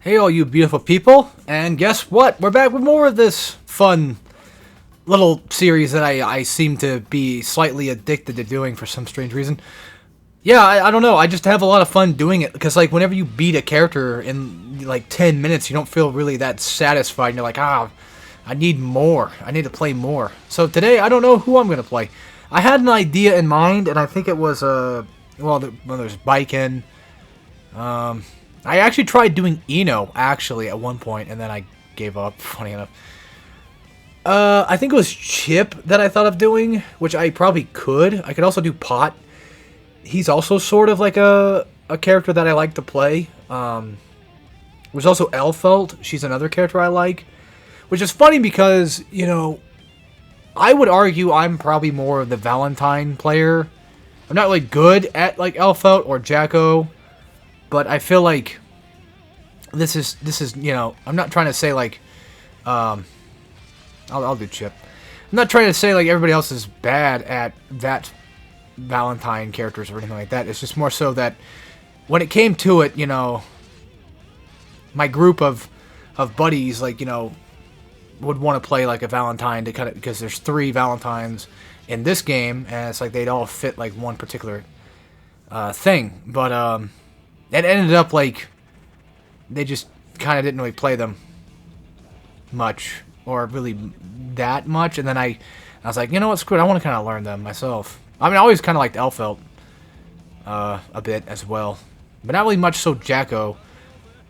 Hey all you beautiful people, and guess what? We're back with more of this fun little series that I seem to be slightly addicted to doing for some strange reason. Yeah, I don't know, I just have a lot of fun doing it, because like whenever you beat a character in like 10 minutes, you don't feel really that satisfied, and you're like, I need more, I need to play more. So today, I don't know who I'm going to play. I had an idea in mind, and I think it was, there's Biken, I actually tried doing Eno, actually, at one point, and then I gave up, funny enough. I think it was Chipp that I thought of doing, which I probably could. I could also do Pot. He's also sort of like a character that I like to play. There's also Elfelt. She's another character I like. Which is funny because, you know, I would argue I'm probably more of the Valentine player. I'm not really good at, like, Elfelt or Jacko. But I feel like this is you know, I'm not trying to say like I'll do Chipp. I'm not trying to say like everybody else is bad at that Valentine characters or anything like that. It's just more so that when it came to it, you know, my group of buddies, like, you know, would want to play like a Valentine to kind of, because there's 3 Valentines in this game, and it's like they'd all fit like one particular thing. But it ended up like they just kind of didn't really play them much, or really that much. And then I was like, you know what, screw it, I want to kind of learn them myself. I mean, I always kind of liked Elfelt a bit as well, but not really much so Jacko.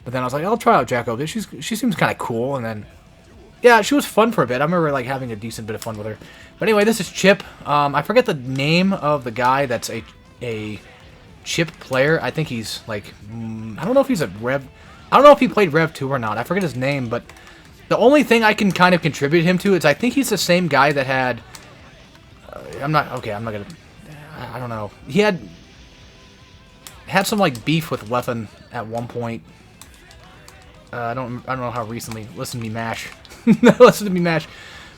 But then I was like, I'll try out Jacko. She seems kind of cool. And then, yeah, she was fun for a bit. I remember like having a decent bit of fun with her. But anyway, this is Chipp. I forget the name of the guy that's a Chipp player. I think he's like, I don't know if he's a Rev. I don't know if he played Rev 2 or not. I forget his name, but the only thing I can kind of contribute him to is I think he's the same guy that had. I'm not gonna. I don't know. He had some like beef with Leffen at one point. I don't know how recently. Listen to me mash. Listen to me mash.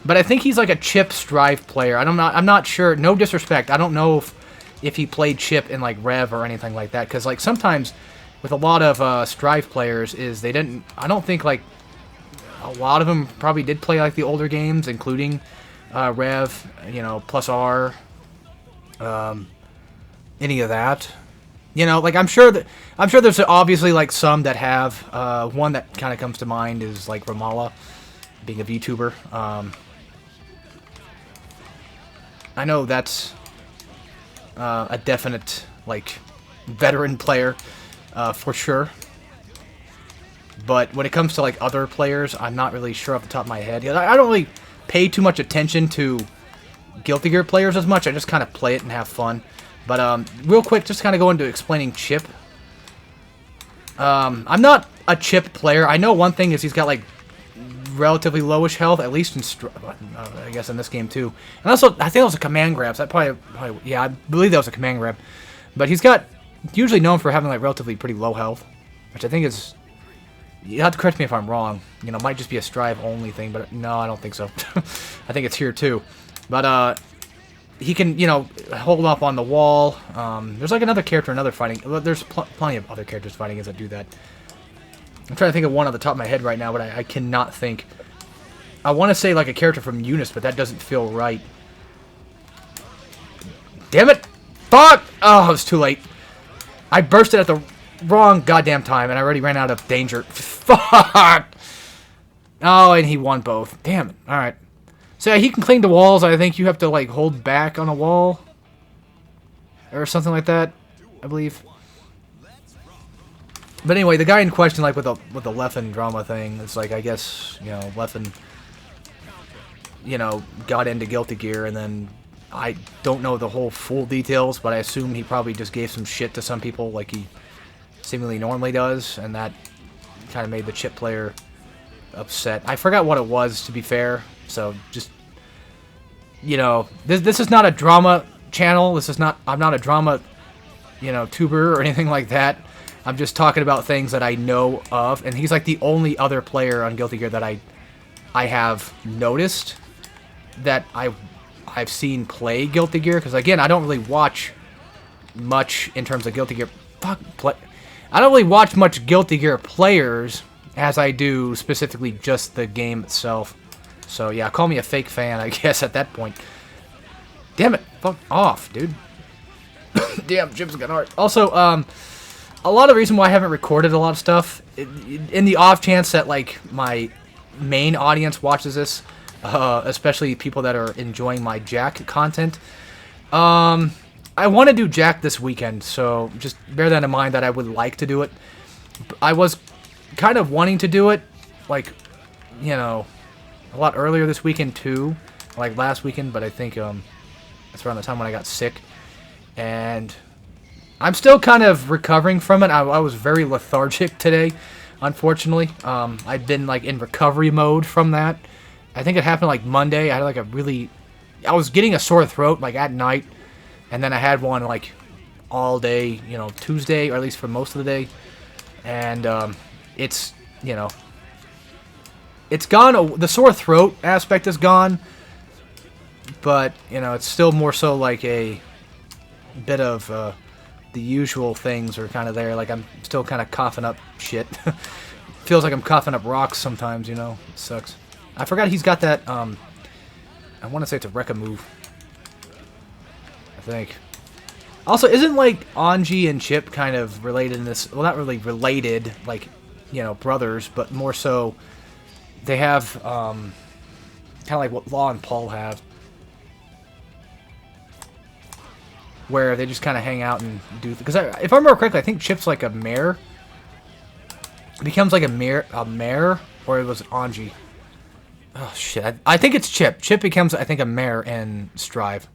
But I think he's like a Chipp Strive player. I'm not sure. No disrespect. I don't know if he played Chipp in like Rev or anything like that, because like sometimes with a lot of Strive players is they didn't. I don't think like a lot of them probably did play like the older games, including Rev, you know, plus R, any of that. You know, like I'm sure there's obviously like some that have. One that kind of comes to mind is like Ramallah, being a VTuber. I know that's a definite like veteran player for sure. But when it comes to like other players, I'm not really sure off the top of my head. I don't really pay too much attention to Guilty Gear players as much. I just kind of play it and have fun. But real quick, just kind of go into explaining Chipp. I'm not a Chipp player. I know one thing is he's got like relatively lowish health, at least in I guess in this game too. And also, I think it was a command grab. So that probably yeah, I believe that was a command grab. But he's got usually known for having like relatively pretty low health, which I think is. You have to correct me if I'm wrong. You know, it might just be a Strive only thing, but no, I don't think so. I think it's here too. But he can, you know, hold up on the wall. There's like another character, another fighting. There's plenty of other characters fighting games that do that. I'm trying to think of one on the top of my head right now, but I cannot think. I want to say like a character from Eunice, but that doesn't feel right. Damn it! Fuck! Oh, it was too late. I bursted at the wrong goddamn time, and I already ran out of danger. Fuck! Oh, and he won both. Damn it. Alright. So yeah, he can cling to walls. I think you have to like hold back on a wall. Or something like that, I believe. But anyway, the guy in question, like with the Leffen drama thing, it's like, I guess, you know, Leffen, you know, got into Guilty Gear, and then I don't know the whole full details, but I assume he probably just gave some shit to some people like he seemingly normally does, and that kind of made the Chipp player upset. I forgot what it was, to be fair, so just, you know, this is not a drama channel. I'm not a drama, you know, tuber or anything like that. I'm just talking about things that I know of, and he's like the only other player on Guilty Gear that I have noticed that I've seen play Guilty Gear, because again, I don't really watch much in terms of Guilty Gear. I don't really watch much Guilty Gear players, as I do specifically just the game itself. So yeah, call me a fake fan, I guess, at that point. Damn it, fuck off, dude. Damn, Chipp's got hard. Also, a lot of the reason why I haven't recorded a lot of stuff, in the off chance that, like, my main audience watches this, especially people that are enjoying my Jack content, I want to do Jack this weekend, so just bear that in mind that I would like to do it. I was kind of wanting to do it, like, you know, a lot earlier this weekend too, like last weekend, but I think that's around the time when I got sick, and I'm still kind of recovering from it. I was very lethargic today, unfortunately. I'd been like in recovery mode from that. I think it happened like Monday. I had like I was getting a sore throat like at night, and then I had one like all day, you know, Tuesday, or at least for most of the day, and it's, you know, it's gone. The sore throat aspect is gone, but, you know, it's still more so like a bit of the usual things are kind of there. Like, I'm still kind of coughing up shit. Feels like I'm coughing up rocks sometimes, you know. It sucks. I forgot he's got that, I want to say it's a Rekka move, I think. Also, isn't, like, Anji and Chipp kind of related in this? Well, not really related, like, you know, brothers, but more so they have, kind of like what Law and Paul have, where they just kind of hang out and do... Because if I remember correctly, I think Chipp's like a mare. It becomes like a mare, or it was Anji. Oh, shit. I think it's Chipp. Chipp becomes, I think, a mare in Strive.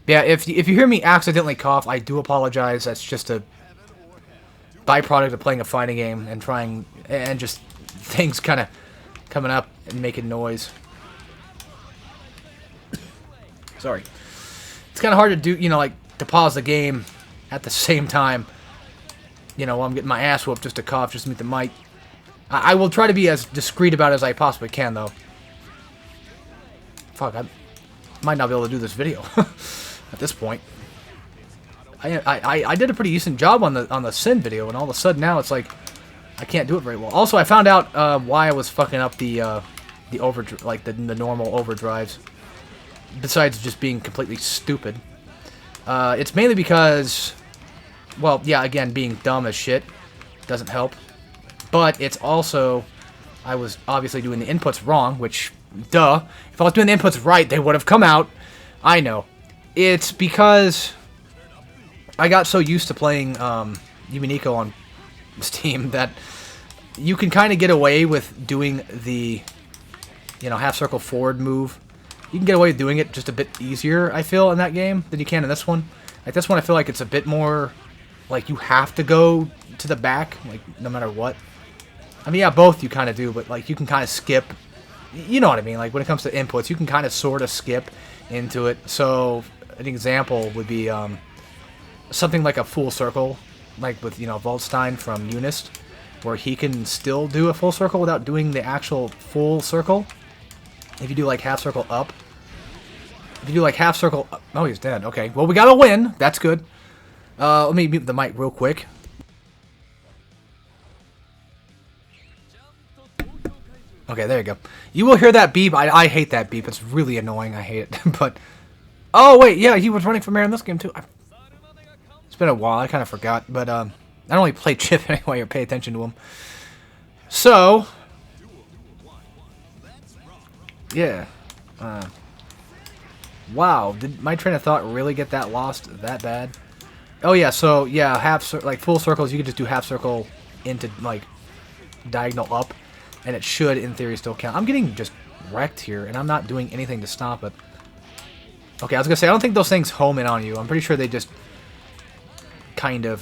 Yeah, if you hear me accidentally cough, I do apologize. That's just a byproduct of playing a fighting game and trying... And just things kind of coming up and making noise. Sorry. It's kind of hard to do, you know, like, to pause the game at the same time, you know, while I'm getting my ass whooped just to cough, just to meet the mic. I will try to be as discreet about it as I possibly can, though. Fuck, I might not be able to do this video at this point. I did a pretty decent job on the Sin video, and all of a sudden now it's like I can't do it very well. Also, I found out why I was fucking up the overdrive, like the normal overdrives. Besides just being completely stupid. It's mainly because, well, yeah, again, being dumb as shit doesn't help. But it's also, I was obviously doing the inputs wrong, which, duh. If I was doing the inputs right, they would have come out. I know. It's because I got so used to playing Yuminiko on Steam that you can kind of get away with doing the, you know, half circle forward move. You can get away with doing it just a bit easier, I feel, in that game than you can in this one. Like, this one I feel like it's a bit more, like, you have to go to the back, like, no matter what. I mean, yeah, both you kind of do, but, like, you can kind of skip. You know what I mean? Like, when it comes to inputs, you can kind of sort of skip into it. So, an example would be something like a full circle, like with, you know, Waldstein from Unist, where he can still do a full circle without doing the actual full circle. If you do, like, half circle up. If you do, like, half circle up. Oh, he's dead. Okay. Well, we got a win. That's good. Let me mute the mic real quick. Okay, there you go. You will hear that beep. I hate that beep. It's really annoying. I hate it. But... Oh, wait. Yeah, he was running for mayor in this game, too. It's been a while. I kind of forgot. But, I don't really play Chipp anyway or pay attention to him. So... Yeah. Wow, did my train of thought really get that lost that bad? Oh yeah, so yeah, like full circles, you could just do half circle into like diagonal up, and it should, in theory, still count. I'm getting just wrecked here, and I'm not doing anything to stop it. Okay, I was gonna say I don't think those things home in on you. I'm pretty sure they just kind of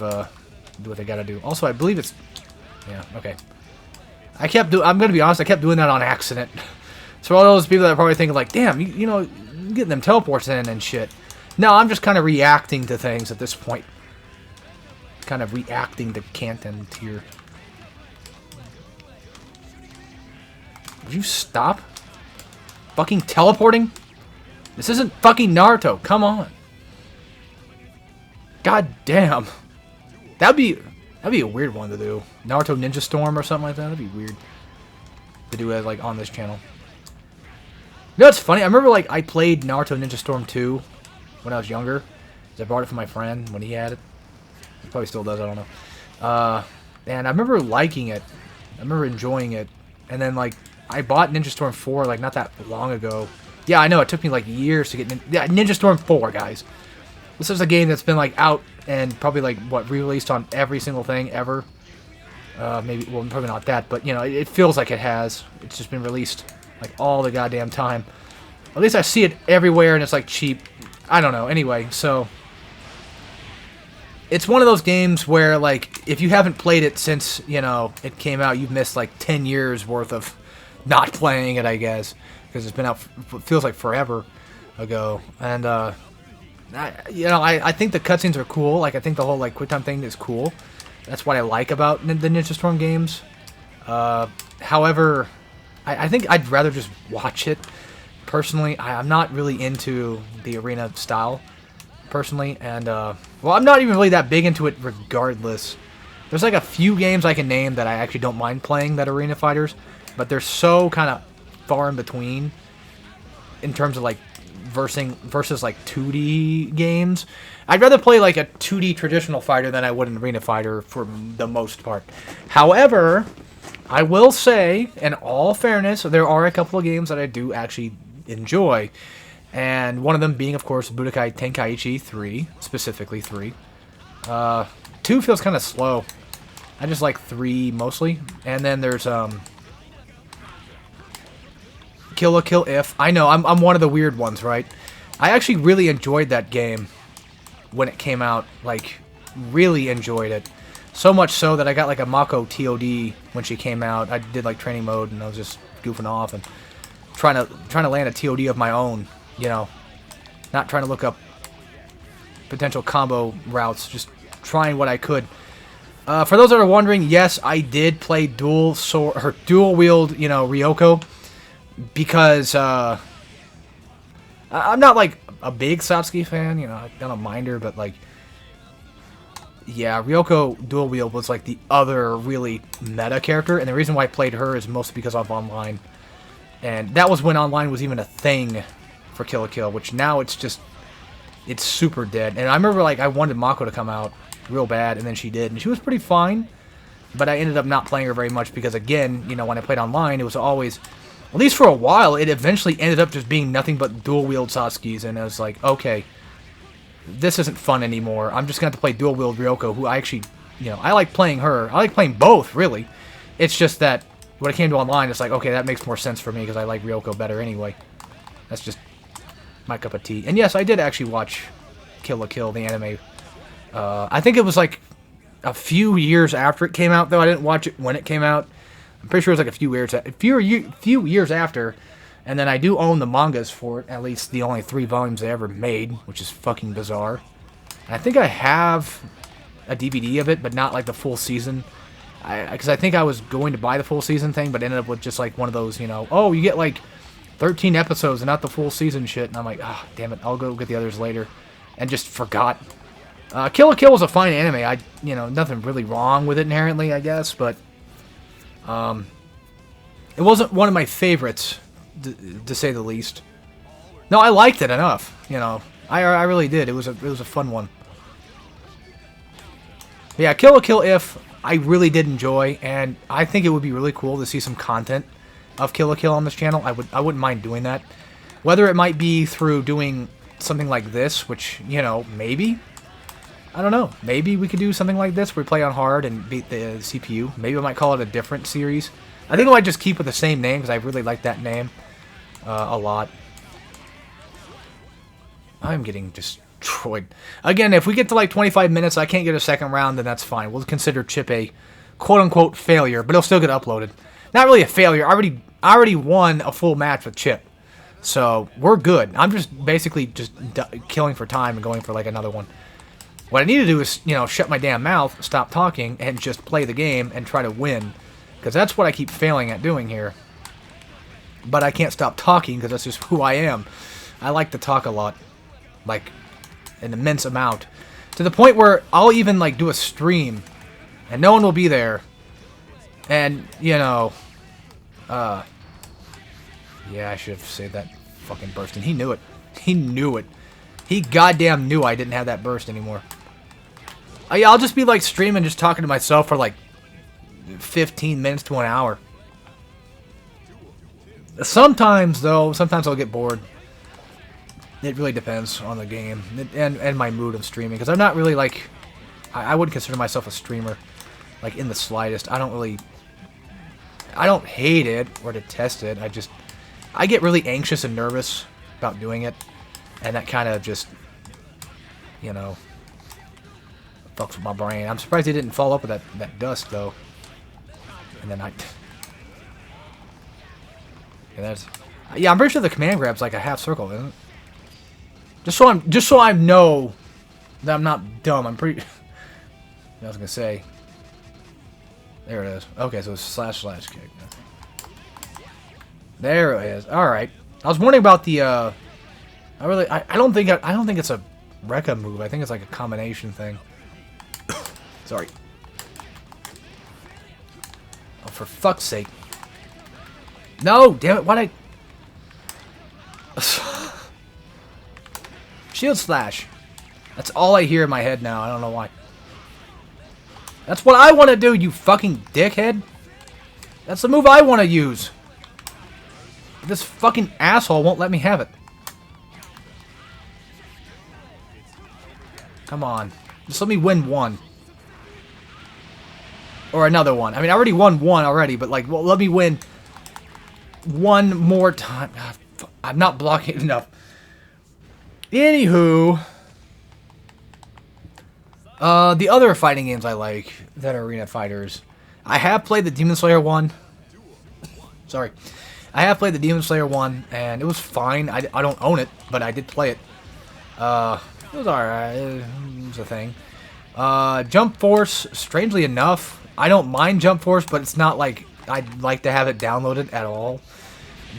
do what they gotta do. Also, I believe it's yeah. Okay, I'm gonna be honest. I kept doing that on accident. So all those people that are probably thinking like, damn, you know, getting them teleports in and shit. No, I'm just kind of reacting to things at this point. Kind of reacting to Canton here. Would you stop? Fucking teleporting? This isn't fucking Naruto. Come on. God damn. That'd That'd be a weird one to do. Naruto Ninja Storm or something like that. That'd be weird to do it like on this channel. You know what's funny? I remember like I played Naruto Ninja Storm 2 when I was younger. I brought it from my friend when he had it. He probably still does, I don't know. And I remember liking it. I remember enjoying it. And then like I bought Ninja Storm 4 like not that long ago. Yeah, I know, it took me like years to get Ninja Storm 4, guys. This is a game that's been like out and probably like what re-released on every single thing ever. Maybe, well, probably not that, but you know, it feels like it has. It's just been released like all the goddamn time. At least I see it everywhere and it's like cheap. I don't know. Anyway, so it's one of those games where like if you haven't played it since, you know, it came out, you've missed like 10 years worth of not playing it, I guess, because it's been out feels like forever ago. And I think the cutscenes are cool. Like I think the whole like quick time thing is cool. That's what I like about the Ninja Storm games. However, I think I'd rather just watch it. Personally, I'm not really into the arena style, personally. And, well, I'm not even really that big into it regardless. There's like a few games I can name that I actually don't mind playing that arena fighters. But they're so kind of far in between in terms of like versus like 2D games. I'd rather play like a 2D traditional fighter than I would an arena fighter for the most part. However, I will say, in all fairness, there are a couple of games that I do actually enjoy. And one of them being, of course, Budokai Tenkaichi 3, specifically 3. 2 feels kind of slow. I just like 3 mostly. And then there's Kill la Kill If. I know, I'm one of the weird ones, right? I actually really enjoyed that game when it came out. Like, really enjoyed it. So much so that I got like a Mako TOD when she came out. I did like training mode and I was just goofing off and trying to land a TOD of my own, you know. Not trying to look up potential combo routes, just trying what I could. For those that are wondering, yes, I did play dual wield, you know, Ryoko, because I'm not like a big Satsuki fan, you know. I don't mind her, but like, yeah, Ryoko dual wield was like the other really meta character, and the reason why I played her is mostly because of online, and that was when online was even a thing for Kill la Kill, which now it's super dead. And I remember like I wanted Mako to come out real bad, and then she did, and she was pretty fine, but I ended up not playing her very much because, again, you know, when I played online, it was always, at least for a while, it eventually ended up just being nothing but dual wield Satsuki's, and I was like, okay, this isn't fun anymore. I'm just going to have to play dual wield Ryoko, who I actually, you know, I like playing her. I like playing both, really. It's just that when it came to online, it's like, okay, that makes more sense for me because I like Ryoko better anyway. That's just my cup of tea. And yes, I did actually watch Kill la Kill, the anime. I think it was like a few years after it came out, though. I didn't watch it when it came out. I'm pretty sure it was like a few years after. And then I do own the mangas for it, at least the only 3 volumes they ever made, which is fucking bizarre. And I think I have a DVD of it, but not like the full season. Because I think I was going to buy the full season thing, but ended up with just like one of those, you know, oh, you get like 13 episodes and not the full season shit. And I'm like, ah, oh, damn it, I'll go get the others later. And just forgot. Kill la Kill was a fine anime. You know, nothing really wrong with it inherently, I guess, but it wasn't one of my favorites, to say the least. No, I liked it enough. You know, I really did. It was a fun one. But yeah, Kill la Kill If I really did enjoy, and I think it would be really cool to see some content of Kill la Kill on this channel. I wouldn't mind doing that. Whether it might be through doing something like this, which, you know, maybe. I don't know. Maybe we could do something like this where we play on hard and beat the CPU. Maybe I might call it a different series. I think I might just keep with the same name because I really like that name a lot. I'm getting destroyed. Again, if we get to like 25 minutes, I can't get a second round, then that's fine. We'll consider Chipp a quote-unquote failure, but it'll still get uploaded. Not really a failure. I already won a full match with Chipp. So, we're good. I'm just basically just killing for time and going for like another one. What I need to do is, you know, shut my damn mouth, stop talking, and just play the game and try to win. Because that's what I keep failing at doing here. But I can't stop talking because that's just who I am. I like to talk a lot. Like, an immense amount. To the point where I'll even, like, do a stream And no one will be there. And, you know... yeah, I should have saved that fucking burst. And he knew it. He knew it. He goddamn knew I didn't have that burst anymore. Yeah, I'll just be, like, streaming, just talking to myself for, like, 15 minutes to an hour. Sometimes, though, sometimes I'll get bored. It really depends on the game and my mood of streaming. Because I'm not really, like... I wouldn't consider myself a streamer, like, in the slightest. I don't really... I don't hate it or detest it. I get really anxious and nervous about doing it. And that kind of just, you know, fucks with my brain. I'm surprised he didn't fall up with that dust, though. And then yeah, I'm pretty sure the command grab's like a half circle, isn't it? Just so I know that I'm not dumb. I'm pretty... I was gonna say. There it is. Okay, so it's slash kick. There it is. All right. I was wondering about the. I don't think it's a Rekka move. I think it's like a combination thing. Sorry. Oh, for fuck's sake. No, damn it! Why'd I? Shield slash. That's all I hear in my head now. I don't know why. That's what I want to do, you fucking dickhead. That's the move I want to use. But this fucking asshole won't let me have it. Come on. Just let me win one. Or another one. I mean, I already won one already, but like, well, let me win one more time. I'm not blocking enough. Anywho... the other fighting games I like that are arena fighters. I have played the Demon Slayer one. Sorry. I have played the Demon Slayer one, and it was fine. I don't own it, but I did play it. It was alright. It was a thing. Jump Force, strangely enough, I don't mind Jump Force, but it's not like I'd like to have it downloaded at all.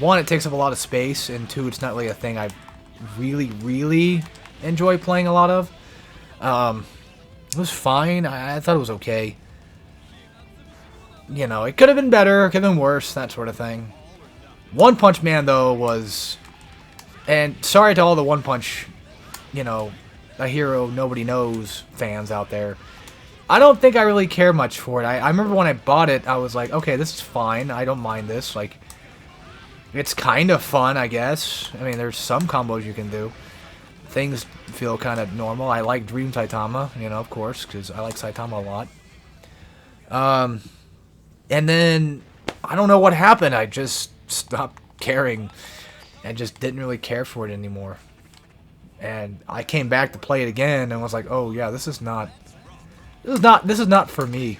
One, it takes up a lot of space, and two, it's not really a thing I really, really enjoy playing a lot of. It was fine. I thought it was okay. You know, it could have been better, could have been worse, that sort of thing. One Punch Man, though, was... And sorry to all the One Punch, you know, a hero nobody knows fans out there. I don't think I really care much for it. I remember when I bought it, I was like, okay, this is fine. I don't mind this. Like, it's kind of fun, I guess. I mean, there's some combos you can do. Things feel kind of normal. I like Dream Saitama, you know, of course, because I like Saitama a lot. And then, I don't know what happened. I just stopped caring and just didn't really care for it anymore. And I came back to play it again and was like, oh yeah, this is not for me.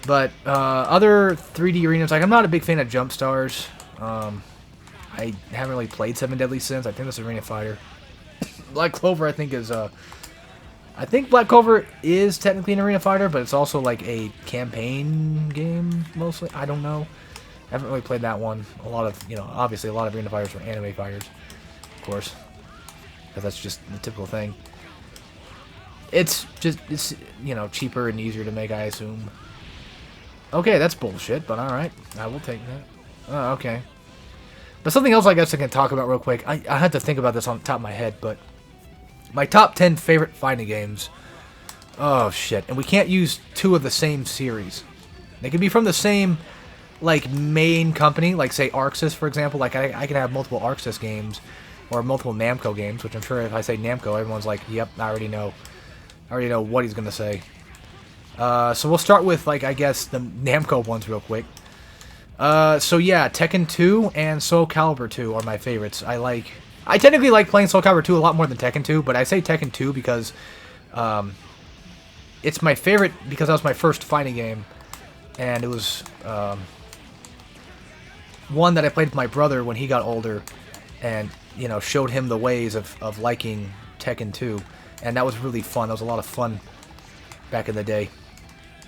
But other 3D arenas, like I'm not a big fan of Jump Stars. I haven't really played 7 Deadly Sins. I think that's Arena Fighter. Black Clover, I think is I think Black Clover is technically an Arena Fighter, but it's also like a campaign game mostly. I don't know. I haven't really played that one. A lot of, you know, obviously a lot of Arena Fighters are anime fighters, of course, because that's just the typical thing. It's you know, cheaper and easier to make, I assume. Okay, that's bullshit, but alright. I will take that. Oh, okay. But something else I guess I can talk about real quick. I had to think about this on the top of my head, but... My top 10 favorite fighting games. Oh, shit. And we can't use 2 of the same series. They can be from the same, like, main company. Like, say, ArcSys, for example. Like, I can have multiple ArcSys games. Or multiple Namco games, which I'm sure if I say Namco, everyone's like, yep, I already know. I already know what he's going to say. So we'll start with, like, I guess, the Namco ones real quick. So yeah, Tekken 2 and Soul Calibur 2 are my favorites. I technically like playing Soul Calibur 2 a lot more than Tekken 2, but I say Tekken 2 because, it's my favorite because that was my first fighting game, and it was, one that I played with my brother when he got older, and, you know, showed him the ways of liking Tekken 2, and that was really fun. That was a lot of fun back in the day.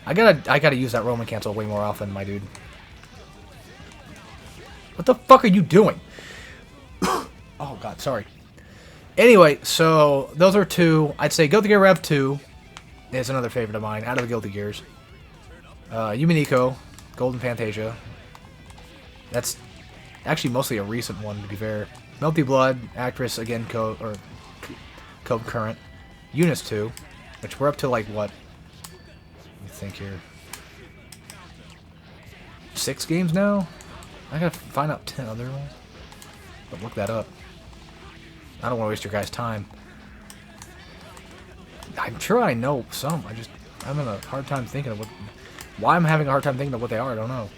I gotta use that Roman cancel way more often, my dude. What the fuck are you doing? Oh god, sorry. Anyway, so those are 2. I'd say Xrd REV 2. is another favorite of mine, out of the Guilty Gears. Yuminiko, Golden Fantasia. That's actually mostly a recent one, to be fair. Melty Blood, Actress, again, Code Current. Eunice 2, which we're up to, like, what? Let me think here. 6 games now? I gotta find out 10 other ones. But look that up. I don't want to waste your guys' time. I'm sure I know some. I'm having a hard time thinking of what... Why I'm having a hard time thinking of what they are, I don't know.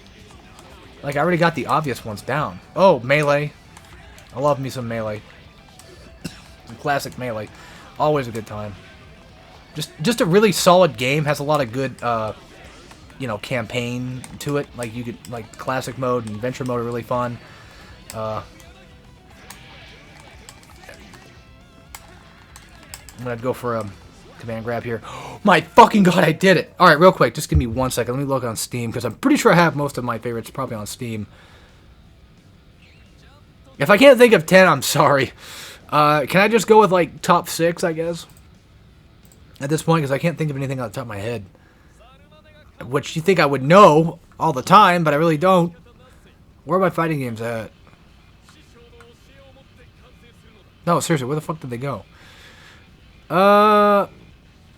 Like, I already got the obvious ones down. Oh, Melee. I love me some Melee. Some classic Melee. Always a good time. Just a really solid game. Has a lot of good, you know, campaign to it. Like, you could, like, classic mode and adventure mode are really fun. I'm gonna go for a command grab here. My fucking god, I did it! Alright, real quick, just give me 1 second. Let me look on Steam, because I'm pretty sure I have most of my favorites probably on Steam. If I can't think of 10, I'm sorry. Can I just go with, like, top 6, I guess? At this point, because I can't think of anything on the top of my head. Which you think I would know all the time, but I really don't. Where are my fighting games at? No, seriously, where the fuck did they go?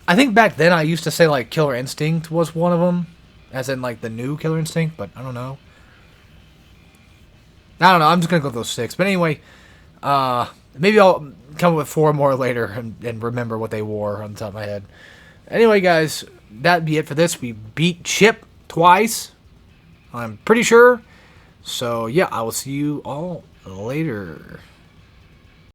I think back then I used to say, like, Killer Instinct was one of them. As in, like, the new Killer Instinct, but I don't know. I'm just gonna go with those 6. But anyway, maybe I'll come up with 4 more later and remember what they wore on the top of my head. Anyway, guys, that'd be it for this. We beat Chipp twice, I'm pretty sure. So, yeah, I will see you all later.